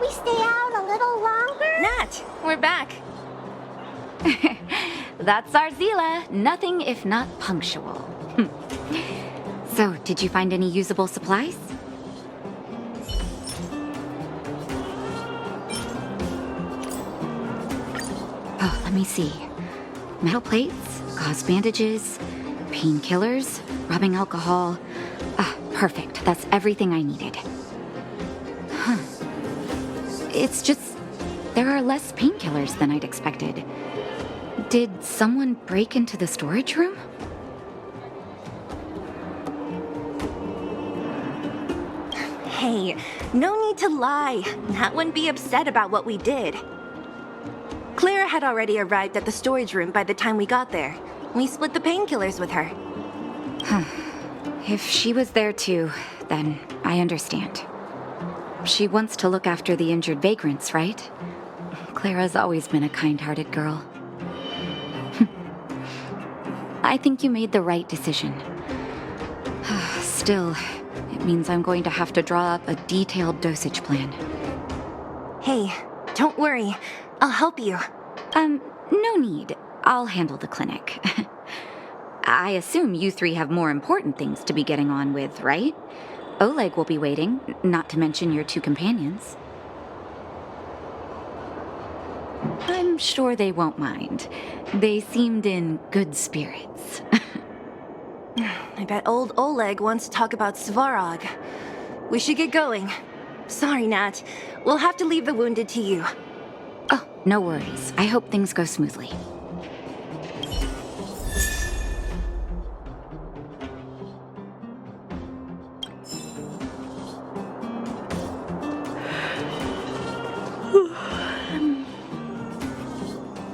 we stay out a little longer? Nat, we're back. That's our Zila, nothing if not punctual. So, did you find any usable supplies? Oh, let me see. Metal plates, gauze bandages, painkillers, rubbing alcohol. Ah, perfect. That's everything I needed. Huh. It's just, there are less painkillers than I'd expected. Did someone break into the storage room? Hey, no need to lie. Nat wouldn't be upset about what we did. Clara had already arrived at the storage room by the time we got there. We split the painkillers with her. If she was there too, then I understand. She wants to look after the injured vagrants, right? Clara's always been a kind-hearted girl. I think you made the right decision. Still, it means I'm going to have to draw up a detailed dosage plan. Hey, don't worry. I'll help you. No need. I'll handle the clinic. I assume you three have more important things to be getting on with, right? Oleg will be waiting, not to mention your two companions. I'm sure they won't mind. They seemed in good spirits. I bet old Oleg wants to talk about Svarog. We should get going. Sorry, Nat. We'll have to leave the wounded to you. Oh, no worries. I hope things go smoothly.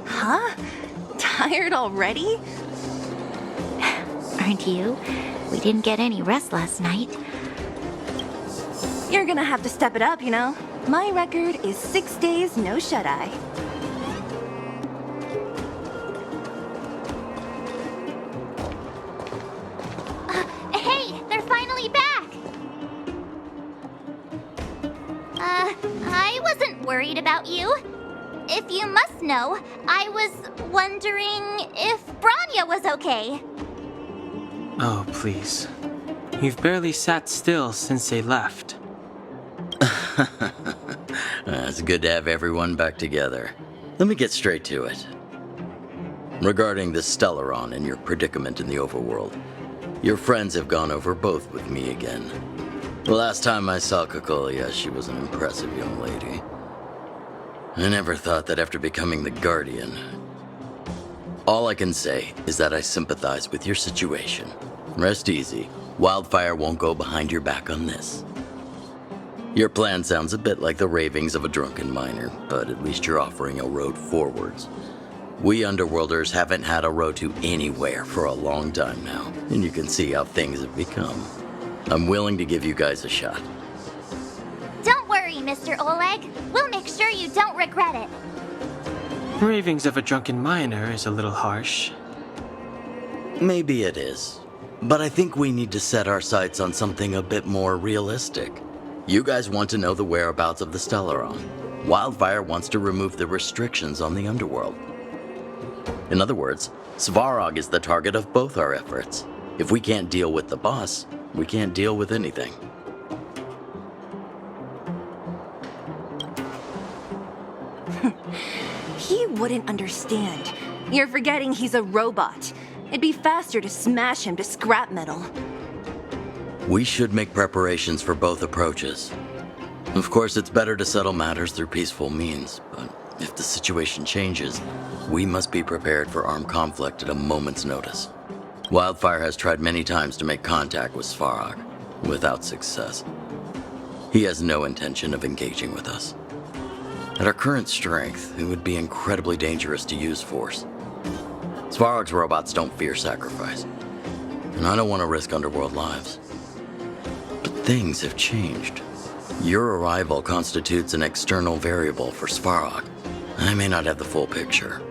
Huh? Tired already? Aren't you? We didn't get any rest last night. You're gonna have to step it up, you know? My record is 6 days, no shut-eye. Hey, they're finally back! I wasn't worried about you. If you must know, I was wondering if Branya was okay. Oh, please. You've barely sat still since they left. It's good to have everyone back together. Let me get straight to it. Regarding the Stellaron and your predicament in the overworld, your friends have gone over both with me again. The last time I saw Kokolia, she was an impressive young lady. I never thought that after becoming the Guardian. All I can say is that I sympathize with your situation. Rest easy. Wildfire won't go behind your back on this. Your plan sounds a bit like the ravings of a drunken miner, but at least you're offering a road forwards. We Underworlders haven't had a road to anywhere for a long time now, and you can see how things have become. I'm willing to give you guys a shot. Don't worry, Mr. Oleg. We'll make sure you don't regret it. Ravings of a drunken miner is a little harsh. Maybe it is, but I think we need to set our sights on something a bit more realistic. You guys want to know the whereabouts of the Stellaron. Wildfire wants to remove the restrictions on the Underworld. In other words, Svarog is the target of both our efforts. If we can't deal with the boss, we can't deal with anything. He wouldn't understand. You're forgetting he's a robot. It'd be faster to smash him to scrap metal. We should make preparations for both approaches. Of course, it's better to settle matters through peaceful means, but if the situation changes, we must be prepared for armed conflict at a moment's notice. Wildfire has tried many times to make contact with Svarog, without success. He has no intention of engaging with us. At our current strength, it would be incredibly dangerous to use force. Svarog's robots don't fear sacrifice, and I don't want to risk Underworld lives. But things have changed. Your arrival constitutes an external variable for Svarog. I may not have the full picture,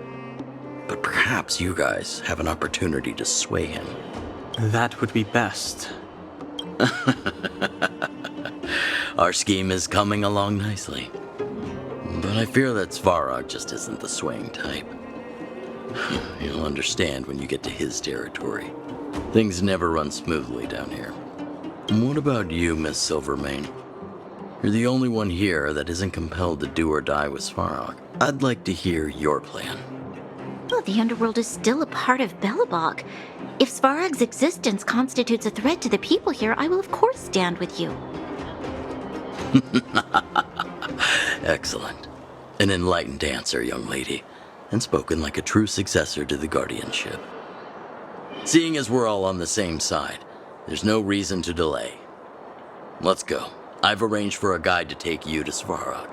but perhaps you guys have an opportunity to sway him. That would be best. Our scheme is coming along nicely. But I fear that Svarog just isn't the swaying type. You'll understand when you get to his territory. Things never run smoothly down here. What about you, Miss Silvermane? You're the only one here that isn't compelled to do or die with Svarog. I'd like to hear your plan. Well, the underworld is still a part of Belobog. If Svarog's existence constitutes a threat to the people here, I will of course stand with you. Excellent. An enlightened answer, young lady, and spoken like a true successor to the guardianship. Seeing as we're all on the same side, there's no reason to delay. Let's go. I've arranged for a guide to take you to Svarog.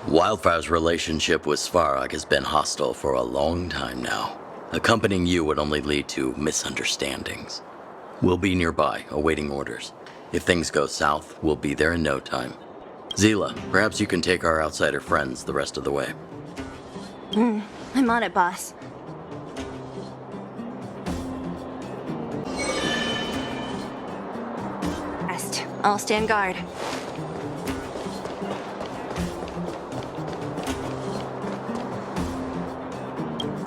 Wildfire's relationship with Svarog has been hostile for a long time now. Accompanying you would only lead to misunderstandings. We'll be nearby, awaiting orders. If things go south, we'll be there in no time. Zila, perhaps you can take our outsider friends the rest of the way. I'm on it, boss. Rest. I'll stand guard.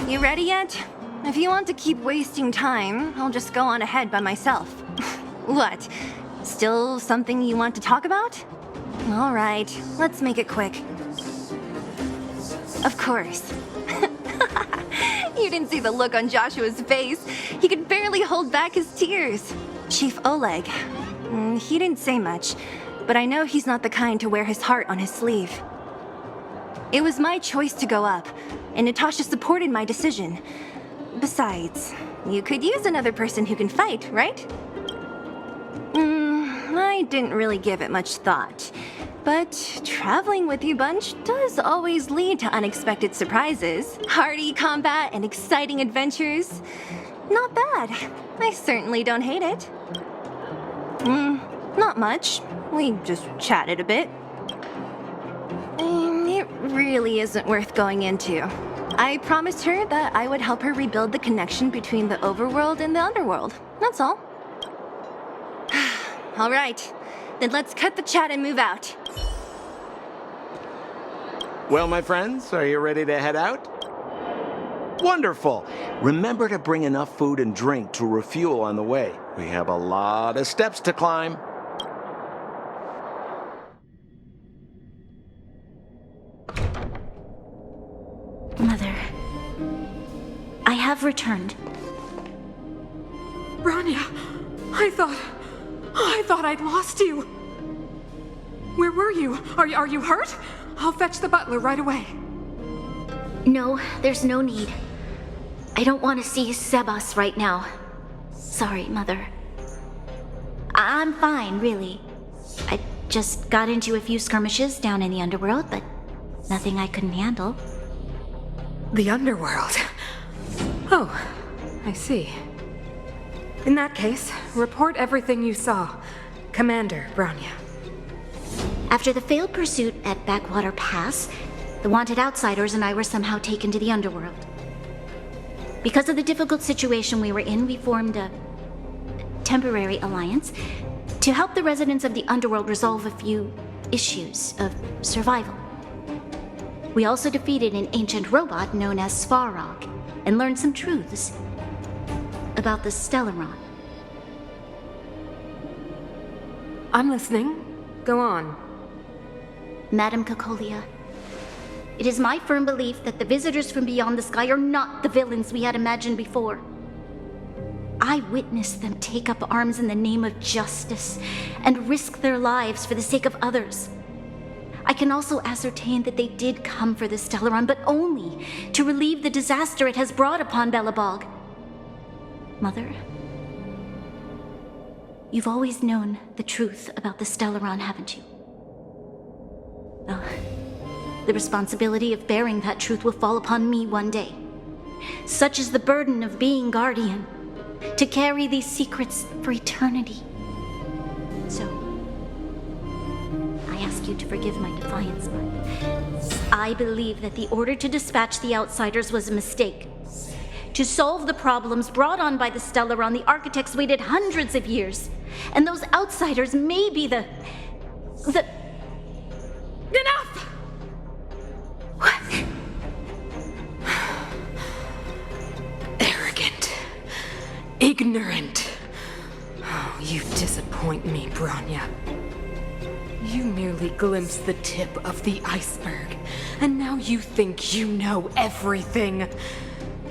You ready yet? If you want to keep wasting time, I'll just go on ahead by myself. What? Still something you want to talk about? All right, let's make it quick. Of course. You didn't see the look on Joshua's face. He could barely hold back his tears. Chief Oleg. He didn't say much, but I know he's not the kind to wear his heart on his sleeve. It was my choice to go up, and Natasha supported my decision. Besides, you could use another person who can fight, right? I didn't really give it much thought. But traveling with you bunch does always lead to unexpected surprises, hearty combat, and exciting adventures. Not bad. I certainly don't hate it. Not much. We just chatted a bit. It really isn't worth going into. I promised her that I would help her rebuild the connection between the overworld and the underworld. That's all. All right. Then let's cut the chat and move out. Well, my friends, are you ready to head out? Wonderful. Remember to bring enough food and drink to refuel on the way. We have a lot of steps to climb. Mother, I have returned. Bronya, I thought I'd lost you. Where were you? Are you hurt? I'll fetch the butler right away. No, there's no need. I don't want to see Sebas right now. Sorry, Mother. I'm fine, really. I just got into a few skirmishes down in the underworld, but nothing I couldn't handle. The underworld. Oh, I see. In that case, report everything you saw. Commander Bronya. After the failed pursuit at Backwater Pass, the wanted outsiders and I were somehow taken to the underworld. Because of the difficult situation we were in, we formed a temporary alliance to help the residents of the underworld resolve a few issues of survival. We also defeated an ancient robot known as Svarog and learned some truths about the Stellaron. I'm listening. Go on. Madam Kokolia, it is my firm belief that the visitors from beyond the sky are not the villains we had imagined before. I witnessed them take up arms in the name of justice and risk their lives for the sake of others. I can also ascertain that they did come for the Stellaron, but only to relieve the disaster it has brought upon Belobog. Mother, you've always known the truth about the Stellaron, haven't you? Well, the responsibility of bearing that truth will fall upon me one day. Such is the burden of being guardian, to carry these secrets for eternity. So, I ask you to forgive my defiance, but I believe that the order to dispatch the outsiders was a mistake. to solve the problems brought on by the Stellaron the architects waited hundreds of years. And those outsiders may be the... Enough! What? Arrogant. Ignorant. Oh, you disappoint me, Bronya. You merely glimpsed the tip of the iceberg, and now you think you know everything.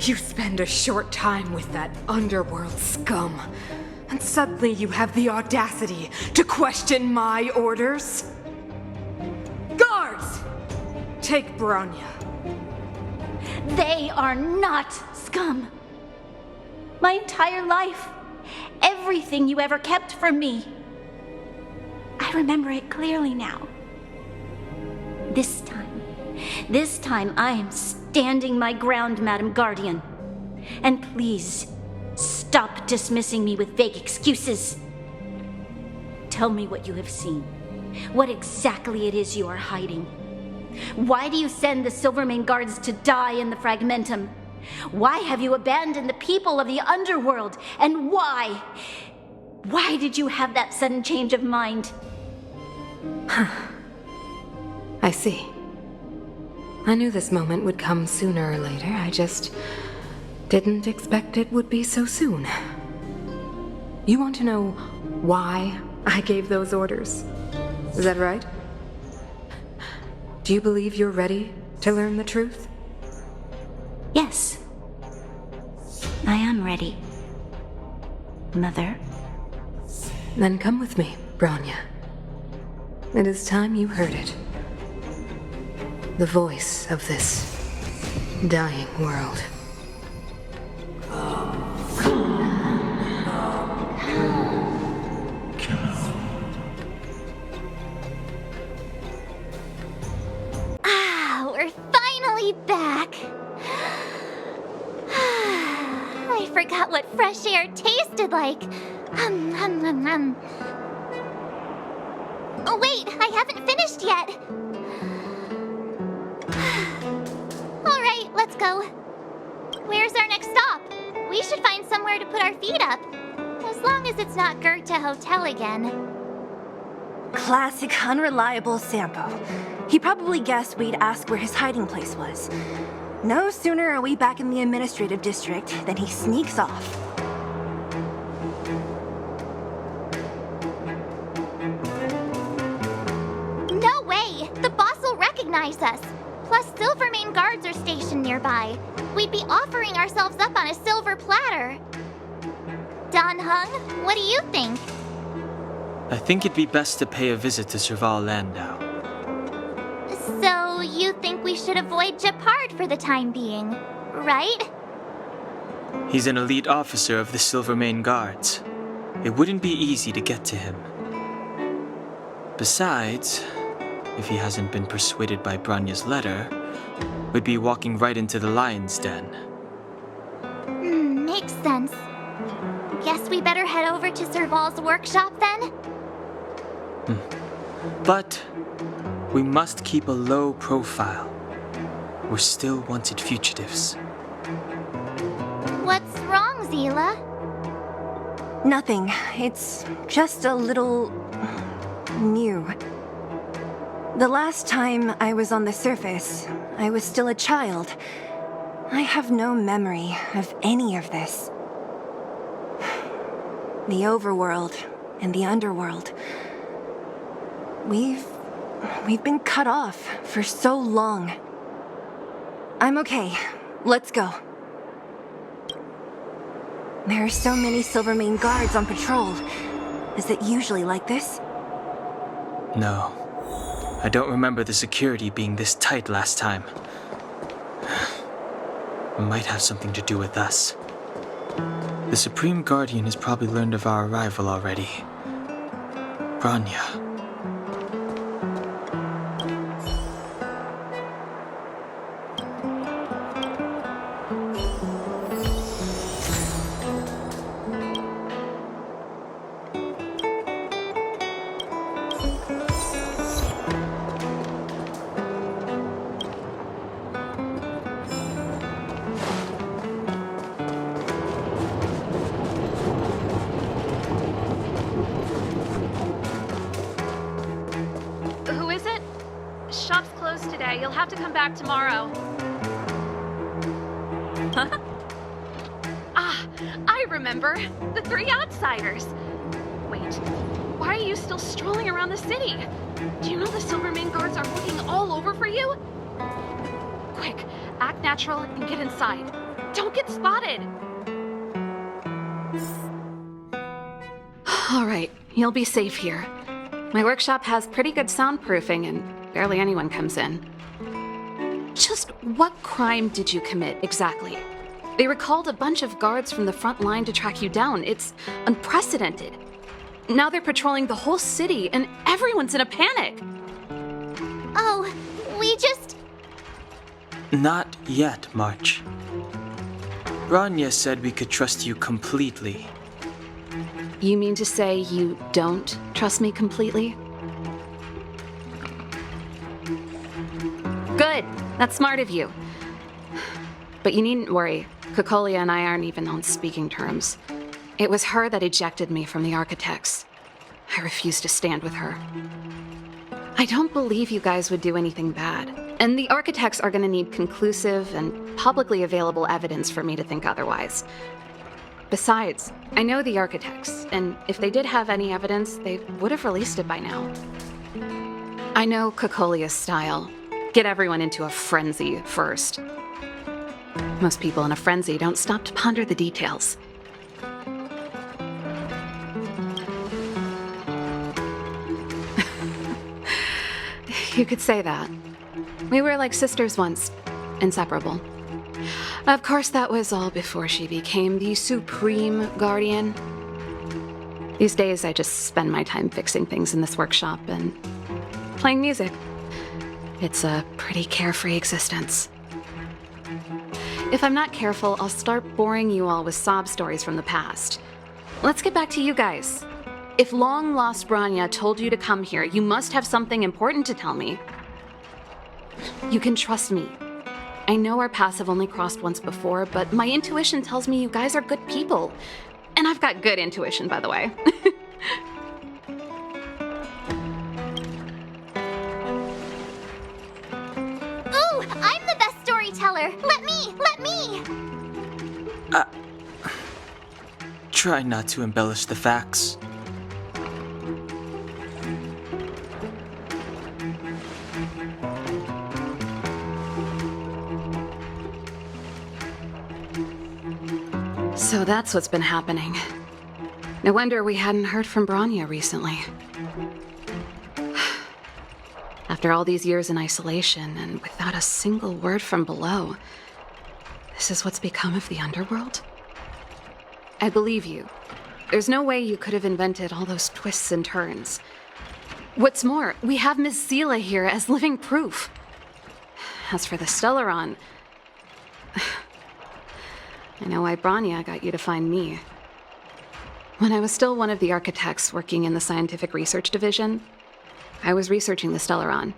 You spend a short time with that underworld scum, and suddenly you have the audacity to question my orders? Guards! Take Bronya. They are not scum. My entire life, everything you ever kept from me. I remember it clearly now. This time I am standing my ground, Madam Guardian. And please, stop dismissing me with vague excuses. Tell me what you have seen. What exactly it is you are hiding. Why do you send the Silvermane guards to die in the Fragmentum? Why have you abandoned the people of the underworld? And why? Why did you have that sudden change of mind? I see. I knew this moment would come sooner or later. I just didn't expect it would be so soon. You want to know why I gave those orders? Is that right? Do you believe you're ready to learn the truth? Yes. I am ready. Mother. Then come with me, Bronya. It is time you heard it. The voice of this dying world. We're finally back. I forgot what fresh air tasted like. Oh, wait, I haven't finished yet. All right, let's go. Where's our next stop? We should find somewhere to put our feet up. As long as it's not Goethe Hotel again. Classic unreliable Sampo. He probably guessed we'd ask where his hiding place was. No sooner are we back in the administrative district than he sneaks off. No way! The boss will recognize us. Plus, Silvermane guards are stationed nearby. We'd be offering ourselves up on a silver platter. Don Hung, what do you think? I think it'd be best to pay a visit to Serval Landau. So, you think we should avoid Japard for the time being, right? He's an elite officer of the Silvermane Guards. It wouldn't be easy to get to him. Besides, if he hasn't been persuaded by Branya's letter, we'd be walking right into the lion's den. Makes sense. Guess we better head over to Serval's workshop then? But we must keep a low profile. We're still wanted fugitives. What's wrong, Zila? Nothing. It's just a little... new. The last time I was on the surface, I was still a child. I have no memory of any of this. The overworld and the underworld. We've been cut off for so long. I'm okay. Let's go. There are so many Silvermane guards on patrol. Is it usually like this? No. I don't remember the security being this tight last time. It might have something to do with us. The Supreme Guardian has probably learned of our arrival already. Branya. shop's closed today. You'll have to come back tomorrow. I remember. The three outsiders. Wait, why are you still strolling around the city? Do you know the Silvermane guards are looking all over for you? Quick, act natural and get inside. Don't get spotted. All right, you'll be safe here. My workshop has pretty good soundproofing and barely anyone comes in. Just what crime did you commit exactly? They recalled a bunch of guards from the front line to track you down. It's unprecedented. Now they're patrolling the whole city and everyone's in a panic. Oh, we just... Not yet, March. Bronya said we could trust you completely. You mean to say you don't trust me completely? Good. That's smart of you. But you needn't worry. Kokolia and I aren't even on speaking terms. It was her that ejected me from the Architects. I refuse to stand with her. I don't believe you guys would do anything bad. And the Architects are gonna need conclusive and publicly available evidence for me to think otherwise. Besides, I know the Architects, and if they did have any evidence, they would have released it by now. I know Kokolia's style. Get everyone into a frenzy first. Most people in a frenzy don't stop to ponder the details. You could say that. We were like sisters once, inseparable. Of course, that was all before she became the Supreme Guardian. These days, I just spend my time fixing things in this workshop and playing music. It's a pretty carefree existence. If I'm not careful, I'll start boring you all with sob stories from the past. Let's get back to you guys. If long-lost Bronya told you to come here, you must have something important to tell me. You can trust me. I know our paths have only crossed once before, but my intuition tells me you guys are good people. And I've got good intuition, by the way. Ooh, I'm the best storyteller! Let me! Try not to embellish the facts. So that's what's been happening. No wonder we hadn't heard from Bronya recently. After all these years in isolation and without a single word from below, this is what's become of the underworld? I believe you. There's no way you could have invented all those twists and turns. What's more, we have Miss Zila here as living proof. As for the Stellaron, I know why Bronya got you to find me. When I was still one of the architects working in the scientific research division, I was researching the Stellaron.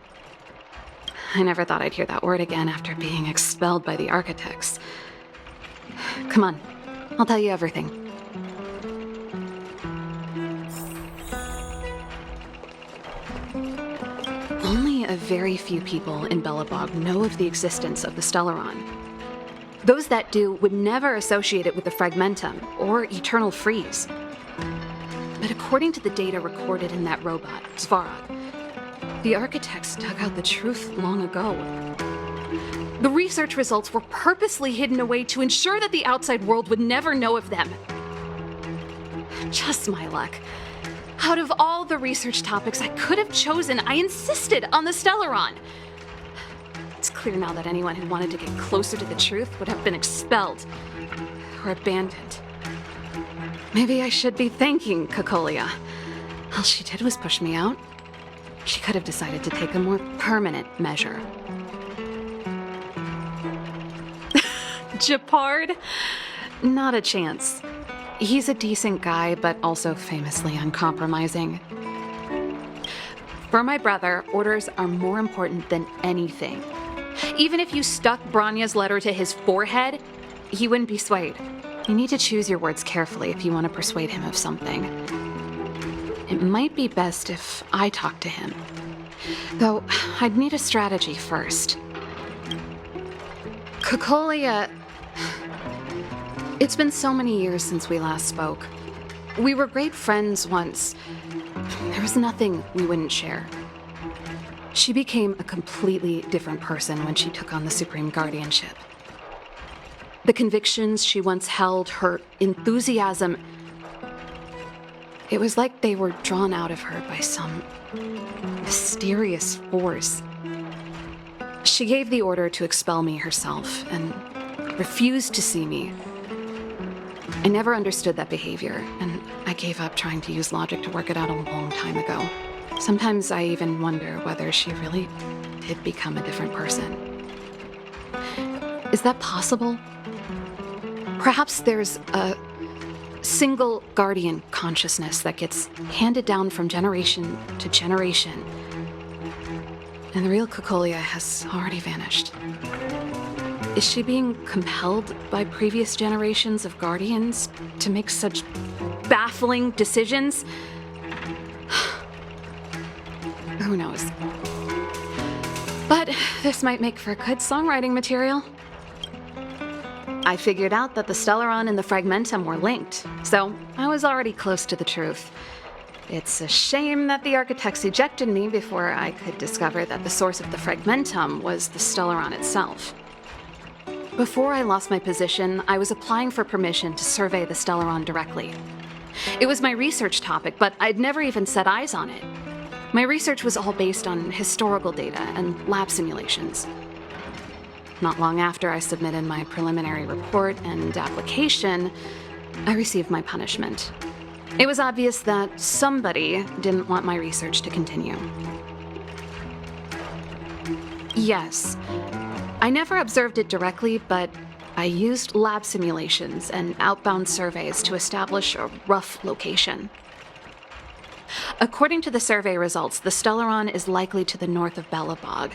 I never thought I'd hear that word again after being expelled by the architects. Come on, I'll tell you everything. Only a very few people in Belobog know of the existence of the Stellaron. Those that do would never associate it with the Fragmentum or Eternal Freeze. But according to the data recorded in that robot, Svarog, the architects dug out the truth long ago. The research results were purposely hidden away to ensure that the outside world would never know of them. Just my luck. Out of all the research topics I could have chosen, I insisted on the Stellaron. It's clear now that anyone who wanted to get closer to the truth would have been expelled or abandoned. Maybe I should be thanking Kokolia. All she did was push me out. She could have decided to take a more permanent measure. Japard? Not a chance. He's a decent guy, but also famously uncompromising. For my brother, orders are more important than anything. Even if you stuck Bronya's letter to his forehead, he wouldn't be swayed. You need to choose your words carefully if you want to persuade him of something. It might be best if I talk to him. Though, I'd need a strategy first. Cocolia... It's been so many years since we last spoke. We were great friends once. There was nothing we wouldn't share. She became a completely different person when she took on the Supreme Guardianship. The convictions she once held, her enthusiasm, it was like they were drawn out of her by some mysterious force. She gave the order to expel me herself and refused to see me. I never understood that behavior, and I gave up trying to use logic to work it out a long time ago. Sometimes I even wonder whether she really did become a different person. Is that possible? Perhaps there's a single guardian consciousness that gets handed down from generation to generation, and the real Cocolia has already vanished. Is she being compelled by previous generations of guardians to make such baffling decisions? Who knows? But this might make for good songwriting material. I figured out that the Stellaron and the Fragmentum were linked, so I was already close to the truth. It's a shame that the architects ejected me before I could discover that the source of the Fragmentum was the Stellaron itself. Before I lost my position, I was applying for permission to survey the Stellaron directly. It was my research topic, but I'd never even set eyes on it. My research was all based on historical data and lab simulations. Not long after I submitted my preliminary report and application, I received my punishment. It was obvious that somebody didn't want my research to continue. Yes, I never observed it directly, but I used lab simulations and outbound surveys to establish a rough location. According to the survey results, the Stellaron is likely to the north of Belobog,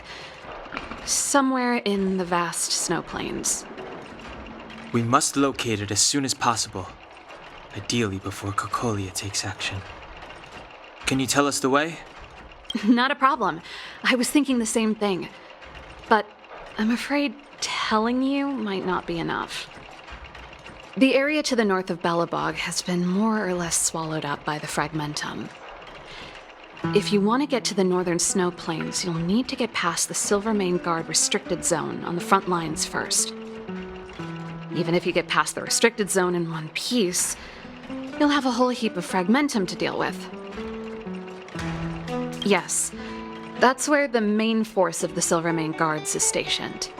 somewhere in the vast snow plains. We must locate it as soon as possible, ideally before Cocolia takes action. Can you tell us the way? Not a problem. I was thinking the same thing. But I'm afraid telling you might not be enough. The area to the north of Belobog has been more or less swallowed up by the Fragmentum. If you want to get to the northern snow plains, you'll need to get past the Silvermane Guard restricted zone on the front lines first. Even if you get past the restricted zone in one piece, you'll have a whole heap of Fragmentum to deal with. Yes, that's where the main force of the Silvermane Guards is stationed.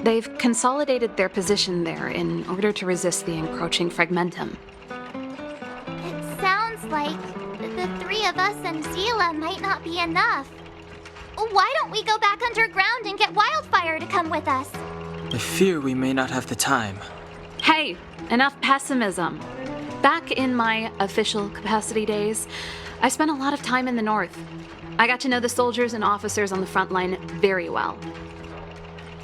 They've consolidated their position there in order to resist the encroaching Fragmentum. It sounds like the three of us and Zila might not be enough. Why don't we go back underground and get Wildfire to come with us? I fear we may not have the time. Hey, enough pessimism. Back in my official capacity days, I spent a lot of time in the north. I got to know the soldiers and officers on the front line very well.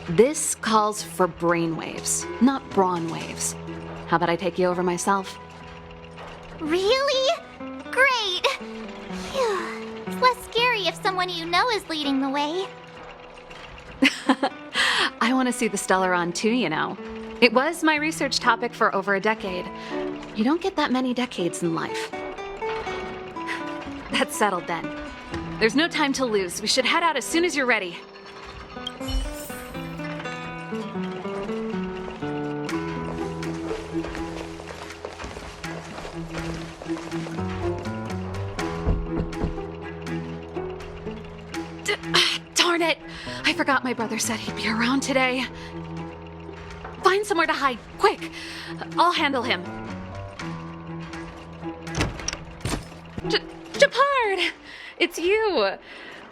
This calls for brainwaves, not brawn waves. How about I take you over myself? Really? Great! Phew. It's less scary if someone you know is leading the way. I want to see the Stellaron too, you know. It was my research topic for over a decade. You don't get that many decades in life. That's settled then. There's no time to lose. We should head out as soon as you're ready. Darn it! I forgot my brother said he'd be around today. Find somewhere to hide, quick! I'll handle him. Japard! It's you!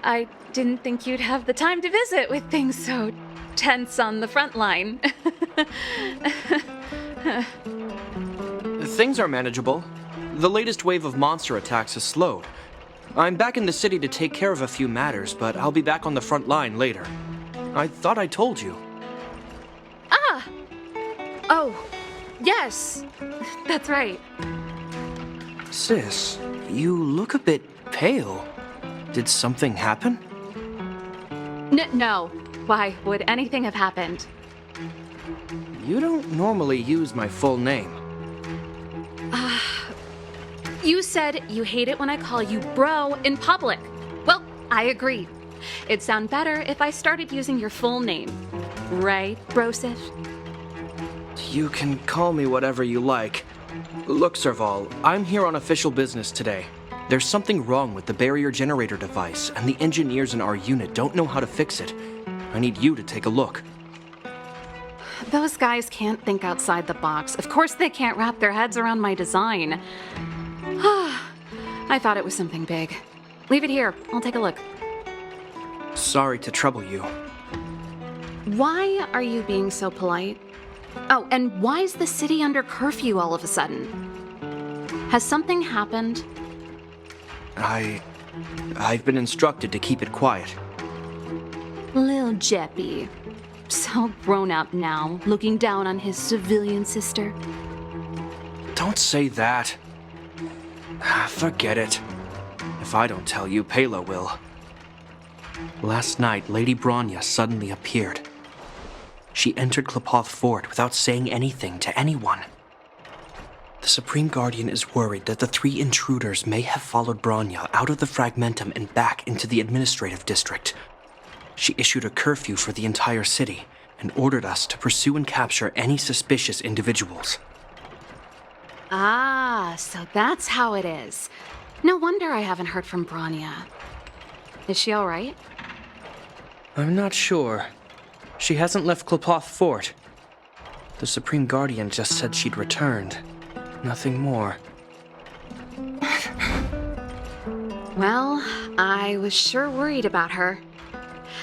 I didn't think you'd have the time to visit with things so tense on the front line. Things are manageable. The latest wave of monster attacks has slowed. I'm back in the city to take care of a few matters, but I'll be back on the front line later. I thought I told you. Ah! Oh, yes. That's right. Sis, you look a bit pale. Did something happen? No. Why would anything have happened? You don't normally use my full name. You said you hate it when I call you bro in public. Well, I agree. It'd sound better if I started using your full name. Right, Brosif? You can call me whatever you like. Look, Serval, I'm here on official business today. There's something wrong with the barrier generator device, and the engineers in our unit don't know how to fix it. I need you to take a look. Those guys can't think outside the box. Of course they can't wrap their heads around my design. I thought it was something big. Leave it here. I'll take a look. Sorry to trouble you. Why are you being so polite? Oh, and why is the city under curfew all of a sudden? Has something happened? I've been instructed to keep it quiet. Lil Jeppy. So grown up now, looking down on his civilian sister. Don't say that. Forget it. If I don't tell you, Pela will. Last night, Lady Bronya suddenly appeared. She entered Klepoth Fort without saying anything to anyone. The Supreme Guardian is worried that the 3 intruders may have followed Bronya out of the Fragmentum and back into the administrative district. She issued a curfew for the entire city and ordered us to pursue and capture any suspicious individuals. Ah, so that's how it is. No wonder I haven't heard from Bronya. Is she all right? I'm not sure. She hasn't left Klepoth Fort. The Supreme Guardian just said she'd returned. Nothing more. Well, I was sure worried about her.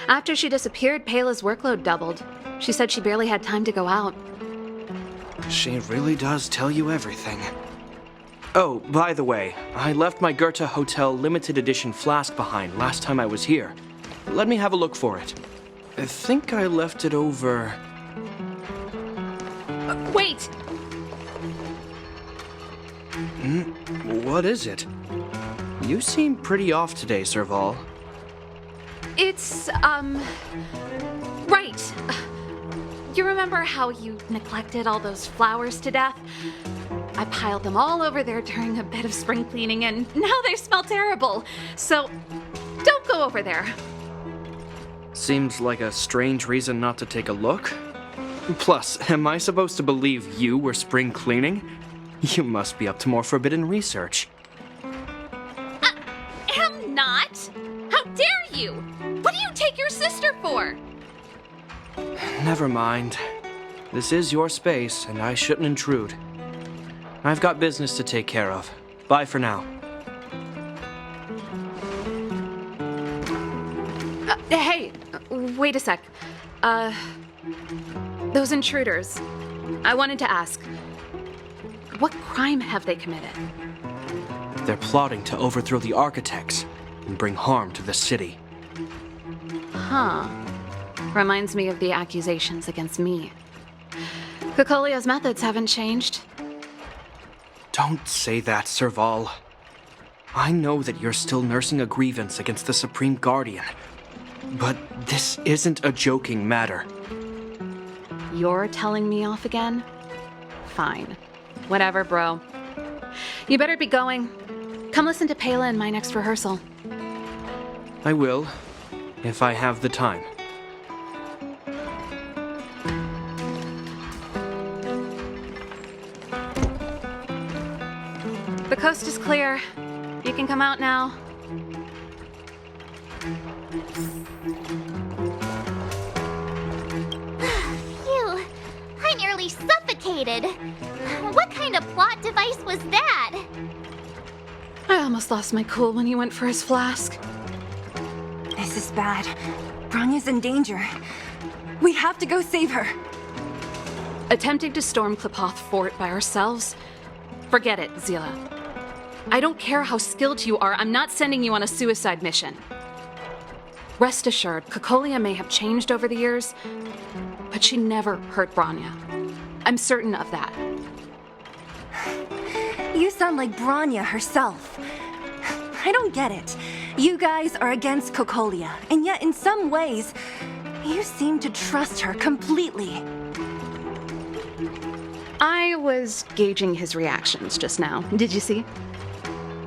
After she disappeared, Pela's workload doubled. She said she barely had time to go out. She really does tell you everything. Oh, by the way, I left my Goethe Hotel limited edition flask behind last time I was here. Let me have a look for it. I think I left it over... Wait! What is it? You seem pretty off today, Serval. It's, right. You remember how you neglected all those flowers to death? I piled them all over there during a bit of spring cleaning, and now they smell terrible. So, don't go over there. Seems like a strange reason not to take a look. Plus, am I supposed to believe you were spring cleaning? You must be up to more forbidden research. Am not! How dare you! What do you take your sister for? Never mind. This is your space, and I shouldn't intrude. I've got business to take care of. Bye for now. Hey, wait a sec. Those intruders. I wanted to ask, what crime have they committed? They're plotting to overthrow the architects and bring harm to the city. Huh. Reminds me of the accusations against me. Kokolia's methods haven't changed. Don't say that, Serval. I know that you're still nursing a grievance against the Supreme Guardian, but this isn't a joking matter. You're telling me off again? Fine. Whatever, bro. You better be going. Come listen to Pela in my next rehearsal. I will, if I have the time. The coast is clear. You can come out now. Phew, I nearly suffocated. What kind of plot device was that? I almost lost my cool when he went for his flask. This is bad. Bronya's in danger. We have to go save her. Attempting to storm Klepoth Fort by ourselves? Forget it, Zila. I don't care how skilled you are, I'm not sending you on a suicide mission. Rest assured, Kokolia may have changed over the years, but she never hurt Bronya. I'm certain of that. You sound like Bronya herself. I don't get it. You guys are against Cocolia, and yet in some ways, you seem to trust her completely. I was gauging his reactions just now. Did you see?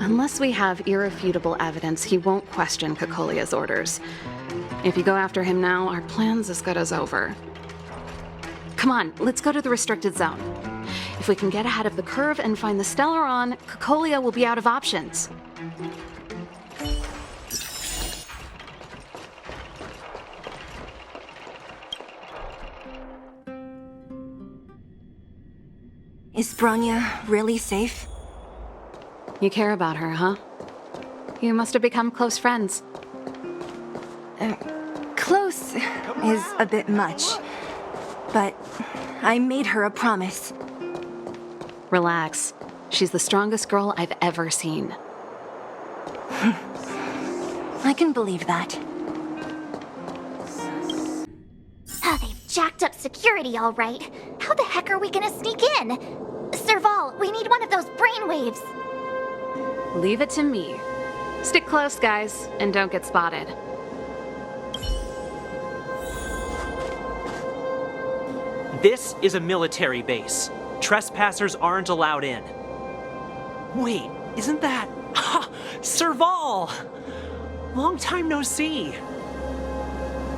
Unless we have irrefutable evidence, he won't question Cocolia's orders. If you go after him now, our plan's as good as over. Come on, let's go to the restricted zone. If we can get ahead of the curve and find the Stellaron, Cocolia will be out of options. Is Bronya really safe? You care about her, huh? You must have become close friends. Close is a bit much, but I made her a promise. Relax. She's the strongest girl I've ever seen. I can believe that. Oh, they've jacked up security all right. How the heck are we gonna sneak in? Serval, we need one of those brainwaves. Leave it to me. Stick close, guys, and don't get spotted. This is a military base. Trespassers aren't allowed in. Wait, isn't that... Serval! Long time no see.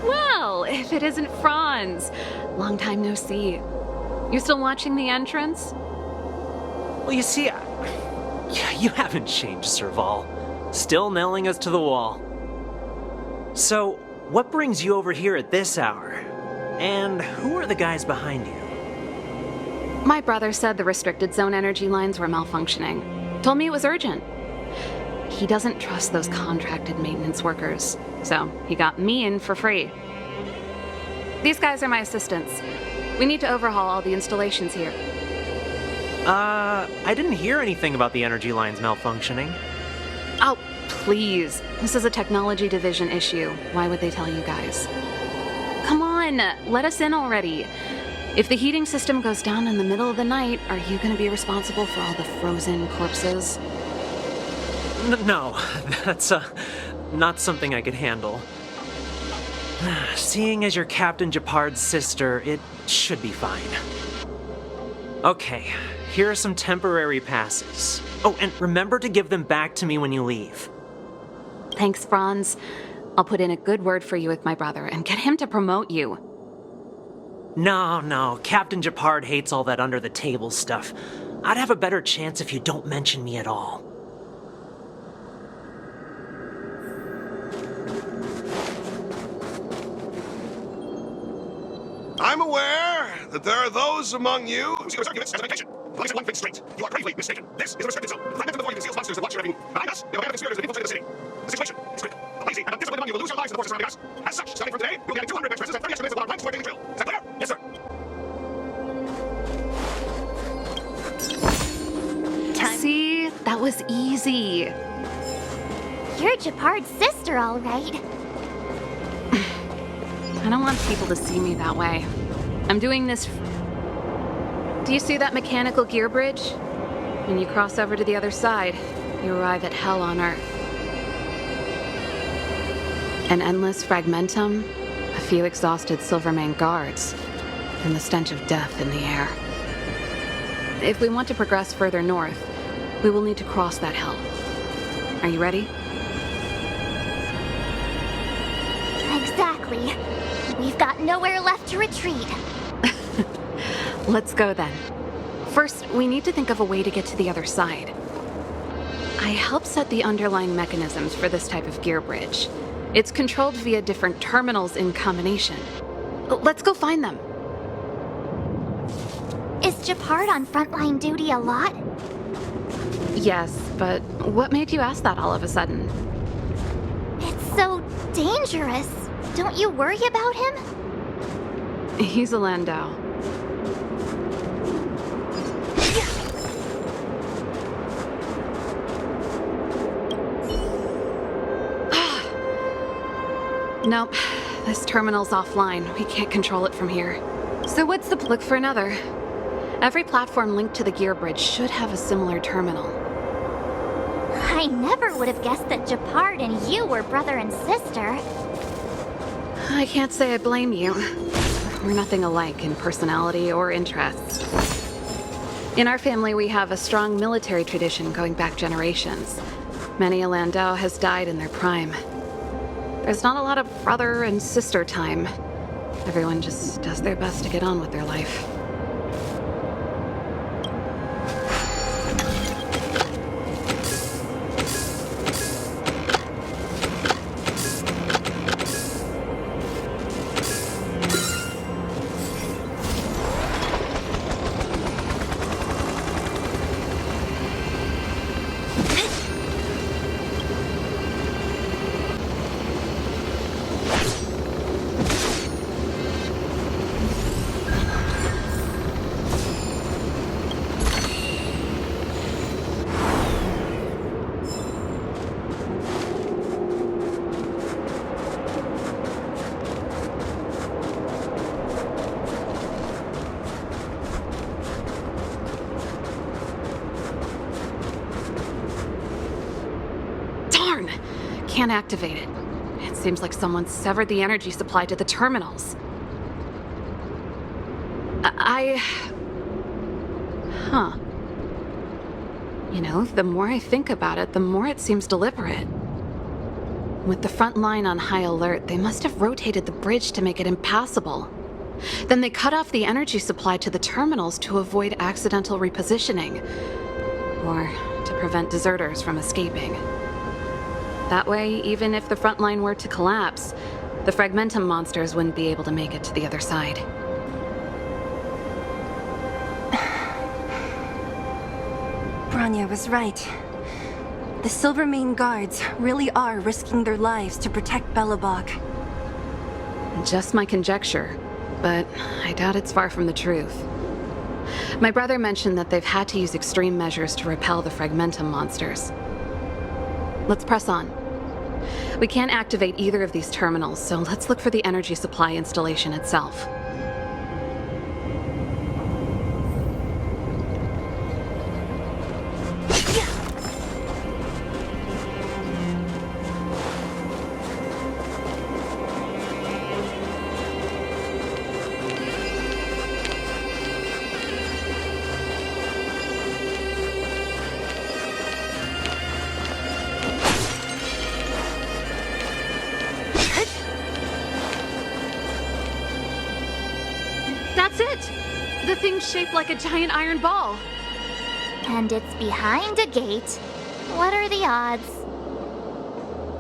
Well, if it isn't Franz. Long time no see. You still watching the entrance? Well, you see, you haven't changed, Serval. Still nailing us to the wall. So, what brings you over here at this hour? And who are the guys behind you? My brother said the restricted zone energy lines were malfunctioning. Told me it was urgent. He doesn't trust those contracted maintenance workers, so he got me in for free. These guys are my assistants. We need to overhaul all the installations here. I didn't hear anything about the energy lines malfunctioning. Oh, please. This is a technology division issue. Why would they tell you guys? Come on, let us in already. If the heating system goes down in the middle of the night, are you going to be responsible for all the frozen corpses? No, that's not something I could handle. Seeing as you're Captain Japard's sister, it should be fine. Okay, here are some temporary passes. Oh, and remember to give them back to me when you leave. Thanks, Franz. I'll put in a good word for you with my brother and get him to promote you. No, Captain Japard hates all that under-the-table stuff. I'd have a better chance if you don't mention me at all. I'm aware that there are those among you who see those arguments as a vacation. Let me set one thing straight. You are gravely mistaken. This is a restricted zone. Fragments of the volume conceals monsters that watch your every move. Behind us, we have conspirators that infiltrated the city. The situation is critical. A lazy and undisciplined among you will lose your lives in the forces surrounding us. As such, starting from today, you'll be getting 200 expresses and 30 estimates of our plans for a drill. Is that clear? Yes, sir. See? That was easy. You're Japard's sister, all right. I don't want people to see me that way. I'm doing this... Do you see that mechanical gear bridge? When you cross over to the other side, you arrive at hell on Earth. An endless fragmentum, a few exhausted Silvermane guards, and the stench of death in the air. If we want to progress further north, we will need to cross that hell. Are you ready? Exactly. We've got nowhere left to retreat. Let's go then. First, we need to think of a way to get to the other side. I helped set the underlying mechanisms for this type of gear bridge. It's controlled via different terminals in combination. Let's go find them. Is Japard on frontline duty a lot? Yes, but what made you ask that all of a sudden? It's so dangerous. Don't you worry about him? He's a Landau. Nope, this terminal's offline. We can't control it from here. So what's the... Look for another. Every platform linked to the gear bridge should have a similar terminal. I I never would have guessed that Japard and you were brother and sister. I can't say I blame you. We're nothing alike in personality or interests. In our family, we have a strong military tradition going back generations. Many a Landau has died in their prime. There's not a lot of brother and sister time. Everyone just does their best to get on with their life. Can't activate it. It seems like someone severed the energy supply to the terminals. Huh. You know, the more I think about it, the more it seems deliberate. With the front line on high alert, they must have rotated the bridge to make it impassable. Then they cut off the energy supply to the terminals to avoid accidental repositioning, or to prevent deserters from escaping. That way, even if the front line were to collapse, the Fragmentum monsters wouldn't be able to make it to the other side. Bronya was right. The Silvermane guards really are risking their lives to protect Belobog. Just my conjecture, but I doubt it's far from the truth. My brother mentioned that they've had to use extreme measures to repel the Fragmentum monsters. Let's press on. We can't activate either of these terminals, so let's look for the energy supply installation itself. That's it! The thing's shaped like a giant iron ball. And it's behind a gate. What are the odds?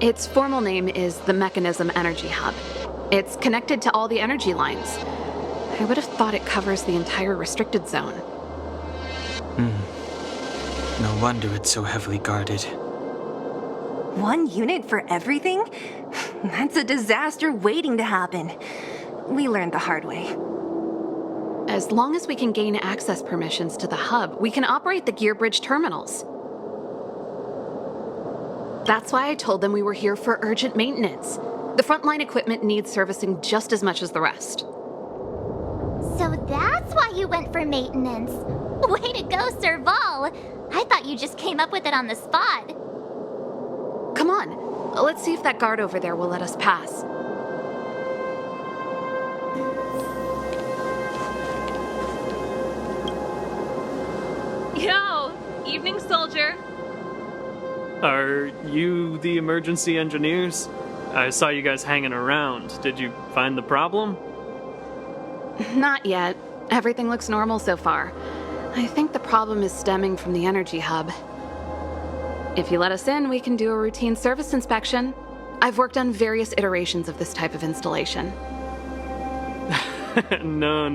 Its formal name is the Mechanism Energy Hub. It's connected to all the energy lines. I would have thought it covers the entire restricted zone. No wonder it's so heavily guarded. One unit for everything? That's a disaster waiting to happen. We learned the hard way. As long as we can gain access permissions to the hub, we can operate the gear bridge terminals. That's why I told them we were here for urgent maintenance. The frontline equipment needs servicing just as much as the rest. So that's why you went for maintenance. Way to go, Serval! I thought you just came up with it on the spot. Come on, let's see if that guard over there will let us pass. Yo! Evening, soldier. Are you the emergency engineers? I saw you guys hanging around. Did you find the problem? Not yet. Everything looks normal so far. I think the problem is stemming from the energy hub. If you let us in, we can do a routine service inspection. I've worked on various iterations of this type of installation. No.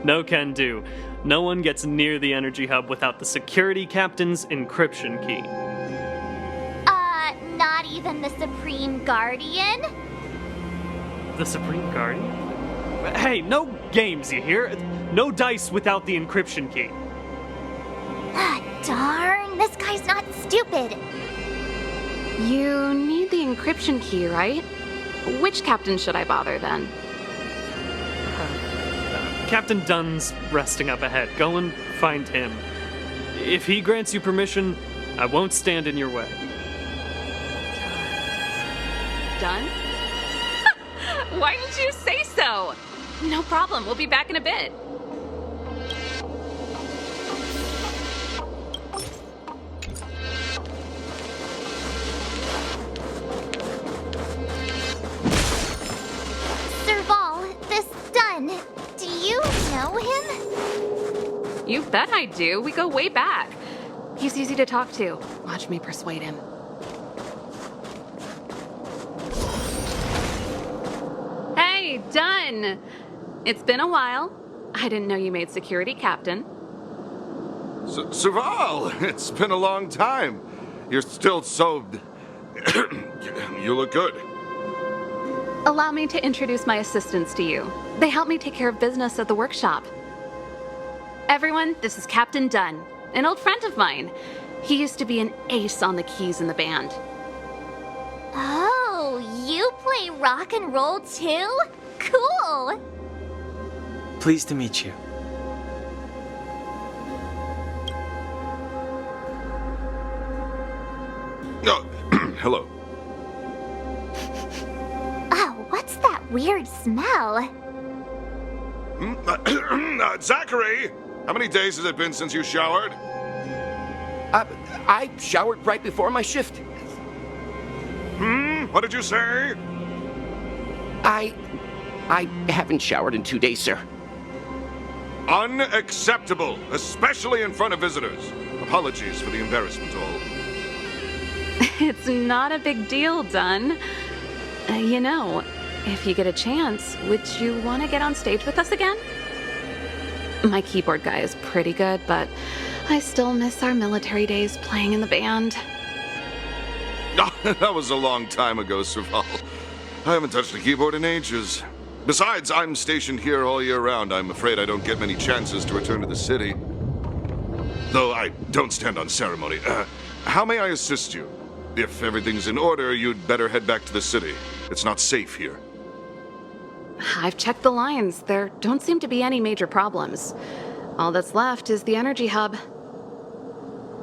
No can do. No one gets near the energy hub without the security captain's encryption key. Not even the Supreme Guardian? The Supreme Guardian? Hey, no games, you hear? No dice without the encryption key. Darn, this guy's not stupid. You need the encryption key, right? Which captain should I bother then? Captain Dunn's resting up ahead. Go and find him. If he grants you permission, I won't stand in your way. Done? Why didn't you say so? No problem, we'll be back in a bit. This Dunn, do you know him? You bet I do. We go way back. He's easy to talk to. Watch me persuade him. Hey, Dunn! It's been a while. I didn't know you made security captain. Serval, it's been a long time. You're still so... You look good. Allow me to introduce my assistants to you. They help me take care of business at the workshop. Everyone, this is Captain Dunn, an old friend of mine. He used to be an ace on the keys in the band. Oh, you play rock and roll too? Cool! Pleased to meet you. Oh, hello. Oh, what's that weird smell? Zachary! How many days has it been since you showered? I showered right before my shift. What did you say? I haven't showered in 2 days, sir. Unacceptable, especially in front of visitors. Apologies for the embarrassment, all. It's not a big deal, Dunn. You know, if you get a chance, would you want to get on stage with us again? My keyboard guy is pretty good, but I still miss our military days playing in the band. That was a long time ago, Serval. I haven't touched a keyboard in ages. Besides, I'm stationed here all year round. I'm afraid I don't get many chances to return to the city. Though I don't stand on ceremony. How may I assist you? If everything's in order, you'd better head back to the city. It's not safe here. I've checked the lines. There don't seem to be any major problems. All that's left is the energy hub.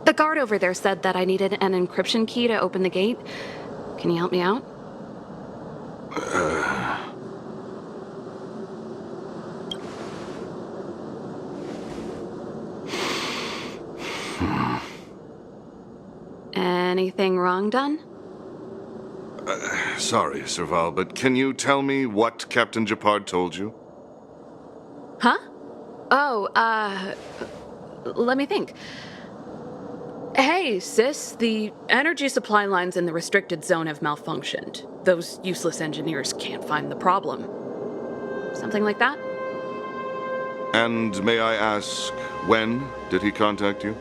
The guard over there said that I needed an encryption key to open the gate. Can you help me out? Anything wrong, Dunn? Sorry, Serval, but can you tell me what Captain Japard told you? Huh? Oh, let me think. Hey, sis, the energy supply lines in the restricted zone have malfunctioned. Those useless engineers can't find the problem. Something like that? And may I ask, when did he contact you?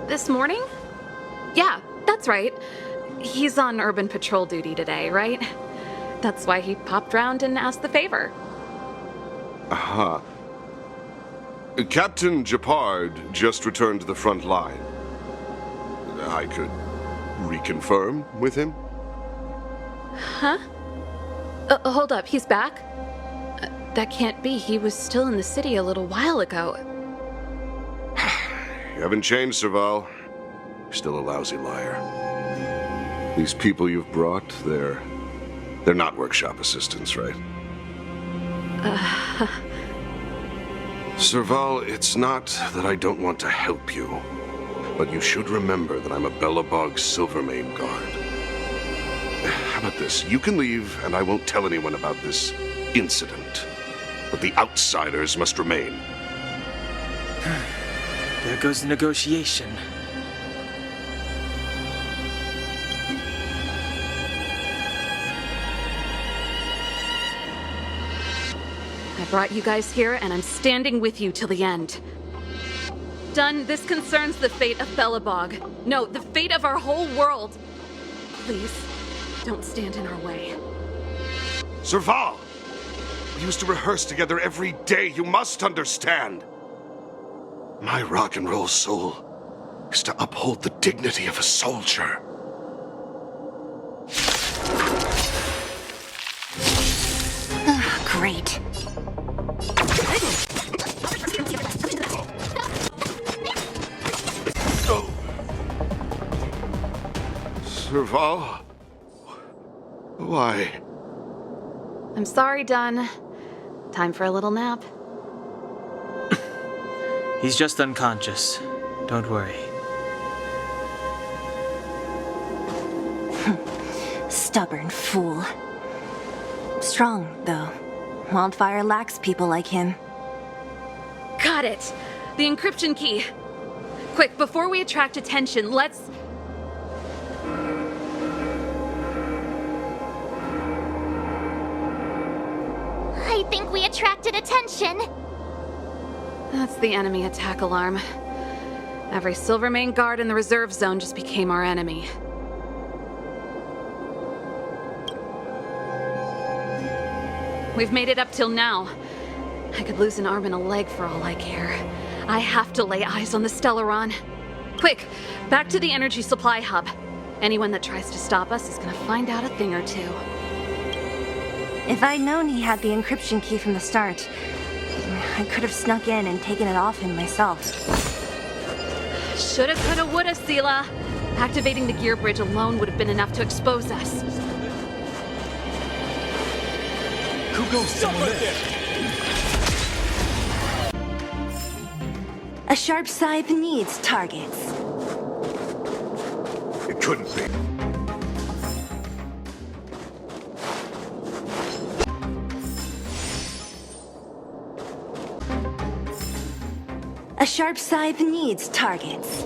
This morning? Yeah, that's right. He's on urban patrol duty today, right? That's why he popped round and asked the favor. Aha. Captain Japard just returned to the front line. I could reconfirm with him? Huh? Hold up, he's back? That can't be. He was still in the city a little while ago. You haven't changed, Serval. You're still a lousy liar. These people you've brought, they're not workshop assistants, right? Serval, it's not that I don't want to help you, but you should remember that I'm a Belobog Silvermane guard. How about this? You can leave, and I won't tell anyone about this incident. But the outsiders must remain. There goes the negotiation. I brought you guys here, and I'm standing with you till the end. Dunn, this concerns the fate of Belobog. No, the fate of our whole world. Please, don't stand in our way. Serval! We used to rehearse together every day, you must understand. My rock and roll soul is to uphold the dignity of a soldier. Great. Serval? Why? I'm sorry, Dunn. Time for a little nap. He's just unconscious. Don't worry. Stubborn fool. Strong, though. Wildfire lacks people like him. Got it! The encryption key. Quick, before we attract attention, let's... I think we attracted attention. That's the enemy attack alarm. Every Silvermane guard in the reserve zone just became our enemy. We've made it up till now. I could lose an arm and a leg for all I care. I have to lay eyes on the Stellaron. Quick, back to the energy supply hub. Anyone that tries to stop us is gonna find out a thing or two. If I'd known he had the encryption key from the start, I could have snuck in and taken it off him myself. Shoulda, coulda, woulda, Sela. Activating the gear bridge alone would have been enough to expose us. A sharp scythe needs targets. It couldn't be. A sharp scythe needs targets.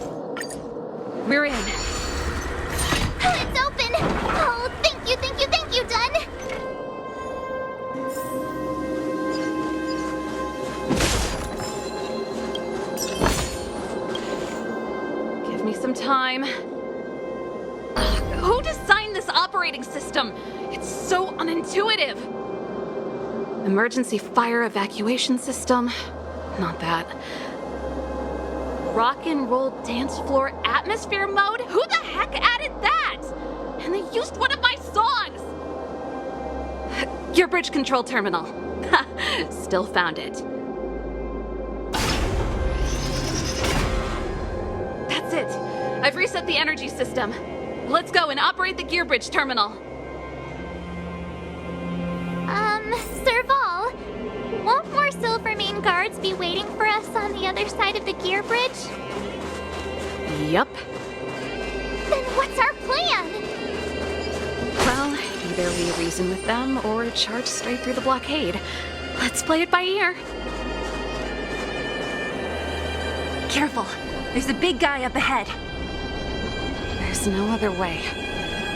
We're in. It's open! Oh, thank you, Dunn! Give me some time. Who designed this operating system? It's so unintuitive. Emergency fire evacuation system? Not that. Rock and roll dance floor atmosphere mode? Who the heck added that? And they used one of my songs! Your bridge control terminal. Still found it. That's it. I've reset the energy system. Let's go and operate the gear bridge terminal. Serval, won't more Silvermane guards be waiting for us on the other side of the gear bridge? Yup. Then what's our plan? Well, either we reason with them or charge straight through the blockade. Let's play it by ear. Careful. There's a big guy up ahead. There's no other way.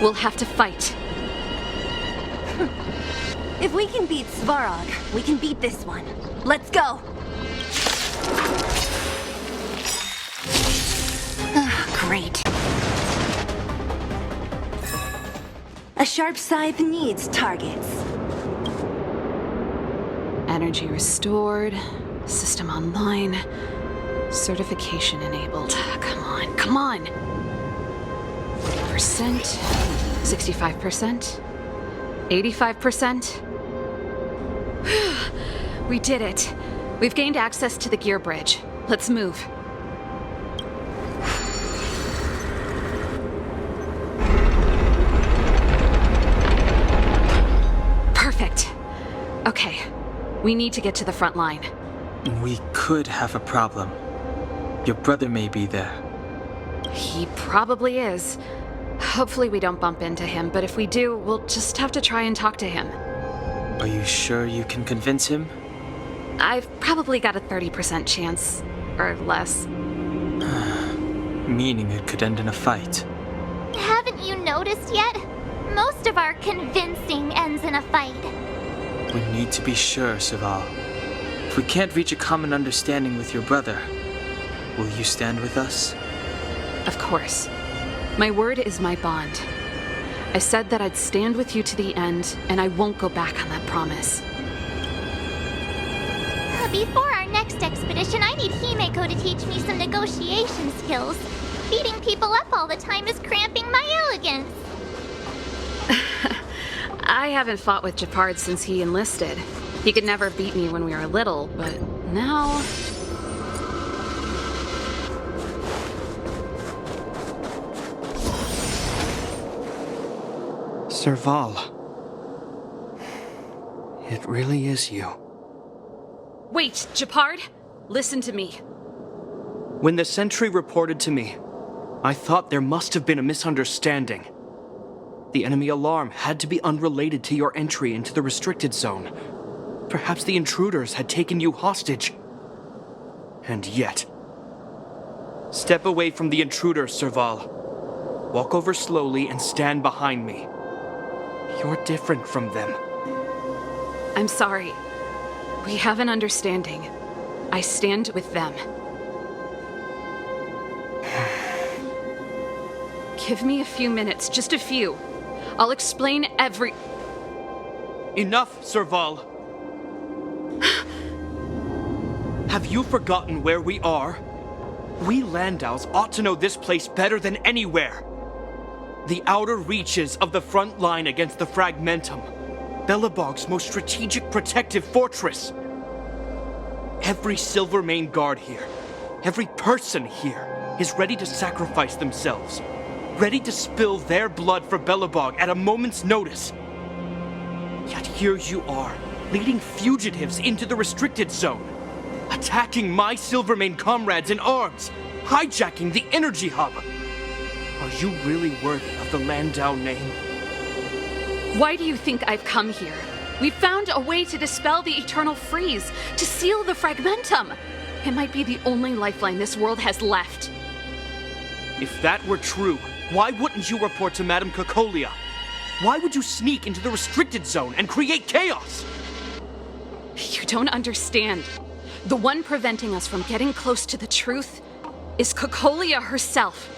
We'll have to fight. If we can beat Svarog, we can beat this one. Let's go! Great. A sharp scythe needs targets. Energy restored. System online. Certification enabled. Come on! 40%. 65%. 85%. We did it. We've gained access to the gear bridge. Let's move. Perfect. Okay. We need to get to the front line. We could have a problem. Your brother may be there. He probably is. Hopefully we don't bump into him, but if we do, we'll just have to try and talk to him. Are you sure you can convince him? I've probably got a 30% chance, or less. Meaning it could end in a fight. Haven't you noticed yet? Most of our convincing ends in a fight. We need to be sure, Serval. If we can't reach a common understanding with your brother, will you stand with us? Of course. My word is my bond. I said that I'd stand with you to the end, and I won't go back on that promise. Before our next expedition, I need Himeko to teach me some negotiation skills. Beating people up all the time is cramping my elegance. I haven't fought with Japard since he enlisted. He could never beat me when we were little, but now... Serval. It really is you. Wait, Japard, listen to me. When the sentry reported to me, I thought there must have been a misunderstanding. The enemy alarm had to be unrelated to your entry into the restricted zone. Perhaps the intruders had taken you hostage. And yet... Step away from the intruders, Serval. Walk over slowly and stand behind me. You're different from them. I'm sorry. We have an understanding. I stand with them. Give me a few minutes, just a few. I'll explain every... Enough, Serval! Have you forgotten where we are? We Landaus ought to know this place better than anywhere. The outer reaches of the front line against the Fragmentum. Belobog's most strategic protective fortress. Every Silvermane guard here, every person here, is ready to sacrifice themselves. Ready to spill their blood for Belobog at a moment's notice. Yet here you are, leading fugitives into the restricted zone. Attacking my Silvermane comrades in arms. Hijacking the energy hub. Are you really worthy of the Landau name? Why do you think I've come here? We found a way to dispel the eternal freeze, to seal the Fragmentum. It might be the only lifeline this world has left. If that were true, why wouldn't you report to Madame Cocolia? Why would you sneak into the restricted zone and create chaos? You don't understand. The one preventing us from getting close to the truth is Cocolia herself.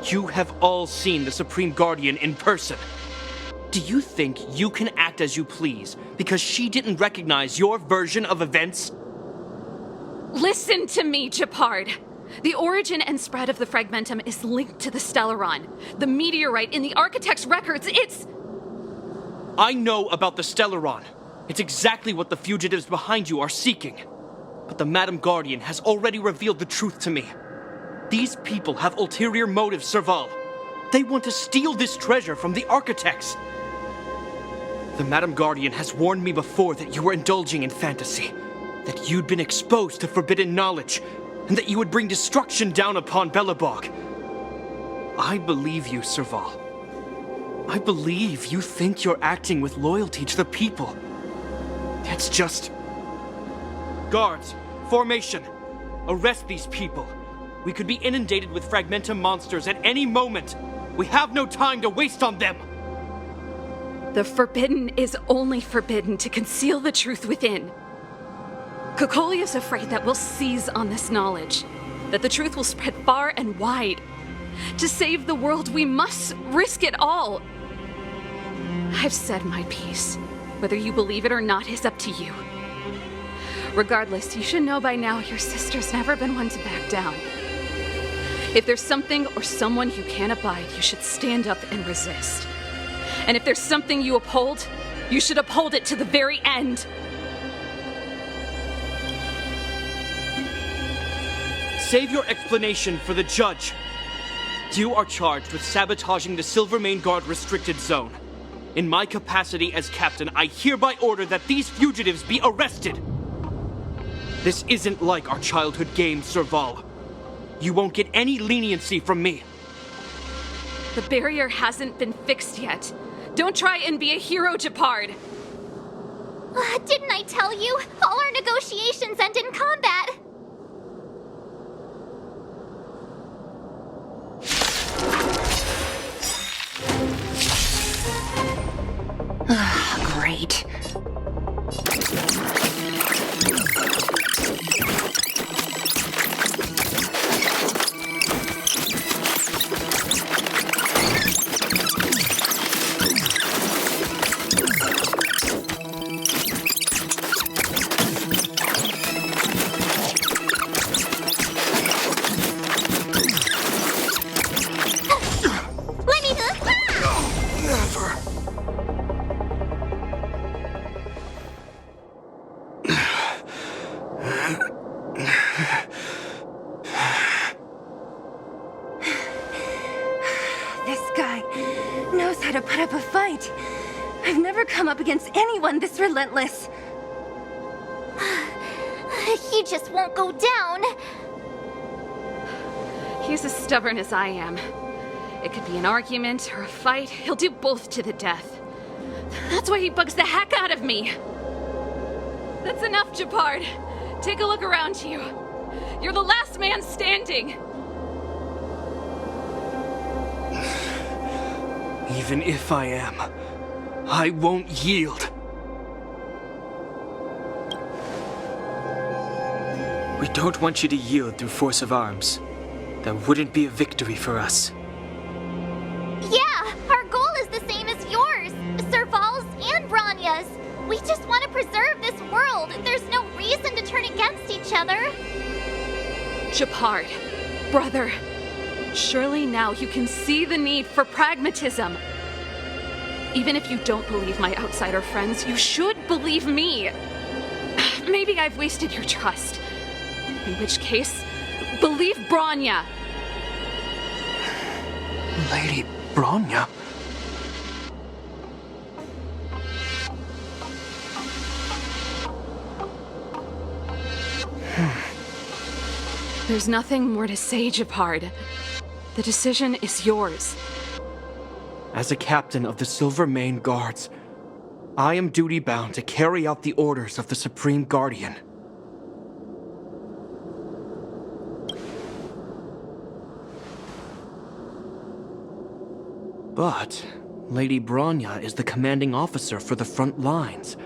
You have all seen the Supreme Guardian in person. Do you think you can act as you please because she didn't recognize your version of events? Listen to me, Japard. The origin and spread of the Fragmentum is linked to the Stellaron. The meteorite in the Architect's records, it's... I know about the Stellaron. It's exactly what the fugitives behind you are seeking. But the Madam Guardian has already revealed the truth to me. These people have ulterior motives, Serval. They want to steal this treasure from the Architects. The Madam Guardian has warned me before that you were indulging in fantasy, that you'd been exposed to forbidden knowledge, and that you would bring destruction down upon Belobog. I believe you, Serval. I believe you think you're acting with loyalty to the people. It's just... Guards, formation. Arrest these people. We could be inundated with Fragmentum monsters at any moment. We have no time to waste on them. The forbidden is only forbidden to conceal the truth within. Cocolia is afraid that we'll seize on this knowledge, that the truth will spread far and wide. To save the world, we must risk it all. I've said my piece. Whether you believe it or not is up to you. Regardless, you should know by now your sister's never been one to back down. If there's something or someone you can't abide, you should stand up and resist. And if there's something you uphold, you should uphold it to the very end. Save your explanation for the judge. You are charged with sabotaging the Silvermane Guard restricted zone. In my capacity as captain, I hereby order that these fugitives be arrested. This isn't like our childhood game, Serval. You won't get any leniency from me. The barrier hasn't been fixed yet. Don't try and be a hero, Japard. Didn't I tell you? All our negotiations end in combat. Great. knows how to put up a fight. I've never come up against anyone this relentless. He just won't go down. He's as stubborn as I am. It could be an argument or a fight. He'll do both to the death. That's why he bugs the heck out of me. That's enough, Japard. Take a look around you. You're the last man standing. Even if I am, I won't yield. We don't want you to yield through force of arms. That wouldn't be a victory for us. Yeah, our goal is the same as yours, Serval's and Bronya's. We just want to preserve this world. There's no reason to turn against each other. Japard, brother, surely now you can see the need for pragmatism. Even if you don't believe my outsider friends, you should believe me. Maybe I've wasted your trust. In which case, believe Bronya. Lady Bronya? There's nothing more to say, Japard. The decision is yours. As a captain of the Silvermane Guards, I am duty-bound to carry out the orders of the Supreme Guardian. But Lady Bronya is the commanding officer for the front lines.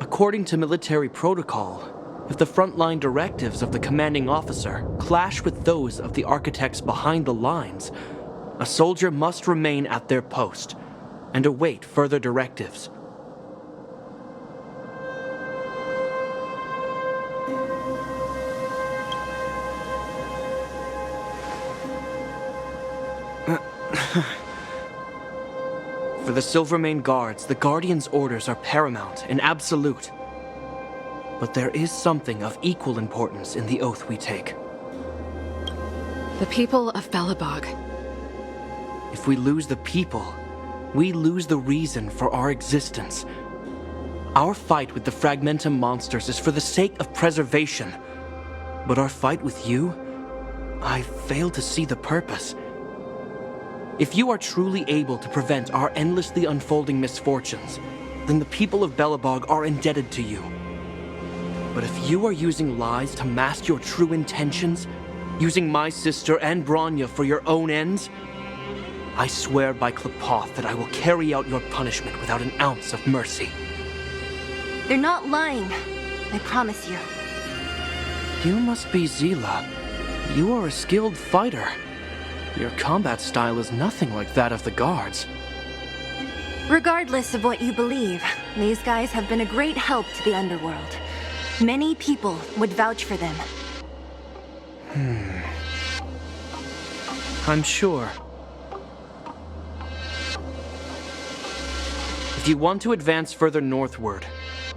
According to military protocol, if the frontline directives of the commanding officer clash with those of the architects behind the lines, a soldier must remain at their post and await further directives. For the Silvermane Guards, the Guardian's orders are paramount and absolute. But there is something of equal importance in the oath we take. The people of Belobog. If we lose the people, we lose the reason for our existence. Our fight with the Fragmentum monsters is for the sake of preservation. But our fight with you, I fail to see the purpose. If you are truly able to prevent our endlessly unfolding misfortunes, then the people of Belobog are indebted to you. But if you are using lies to mask your true intentions, using my sister and Bronya for your own ends, I swear by Klepoth that I will carry out your punishment without an ounce of mercy. They're not lying. I promise you. You must be Zila. You are a skilled fighter. Your combat style is nothing like that of the guards. Regardless of what you believe, these guys have been a great help to the underworld. Many people would vouch for them. I'm sure. If you want to advance further northward,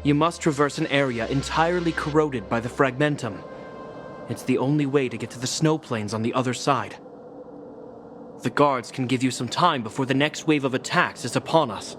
you must traverse an area entirely corroded by the Fragmentum. It's the only way to get to the snow plains on the other side. The guards can give you some time before the next wave of attacks is upon us.